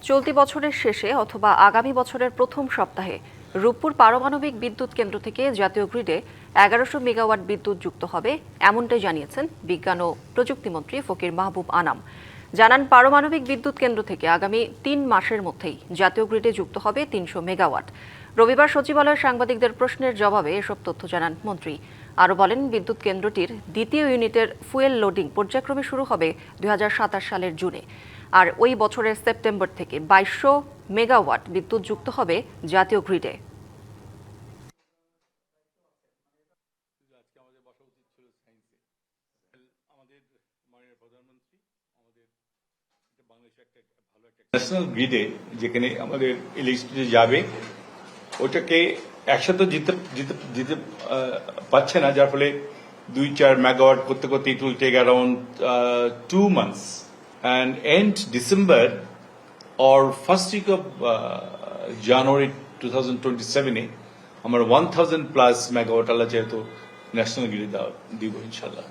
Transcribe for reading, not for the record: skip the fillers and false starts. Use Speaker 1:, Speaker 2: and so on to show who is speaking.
Speaker 1: চলতি বছরের শেষে অথবা আগামী বছরের প্রথম সপ্তাহে রূপপুর পারমাণবিক বিদ্যুৎ কেন্দ্র থেকে জাতীয় গ্রিডে ১১০০ মেগাওয়াট বিদ্যুৎ যুক্ত হবে, এমনটাই জানিয়েছেন বিজ্ঞান ও প্রযুক্তিমন্ত্রী ফকির মাহবুব আনাম। জানান, পারমাণবিক বিদ্যুৎ কেন্দ্র থেকে আগামী ৩ মাসের মধ্যেই জাতীয় গ্রিডে যুক্ত হবে ৩০০ মেগাওয়াট। রবিবার সচিবালয়ে সাংবাদিকদের প্রশ্নের জবাবে এসব তথ্য জানান মন্ত্রী। আরও বলেন, বিদ্যুৎ কেন্দ্রটির দ্বিতীয় ইউনিটের ফুয়েল লোডিং পর্যায়ক্রমে শুরু হবে ২০২৭ সালের জুনে। আর ওই বছরের সেপ্টেম্বর থেকে ২২০০ মেগাওয়াট বিদ্যুৎ যুক্ত হবে জাতীয় গ্রিডে।
Speaker 2: ন্যাশনাল গ্রিডে যেখানে আমাদের ইলেকট্রিসিটি যাবে, ওটাকে একসাথে দিতে পারছে না, যার ফলে ২-৪ মেগাওয়াট করতে করতে it will take around 2 months and end December or first week of January 2027 আমরা 1000+ মেগাওয়াট আলা যেহেতু ন্যাশনাল গ্রিডে দিব ইনশাল্লাহ।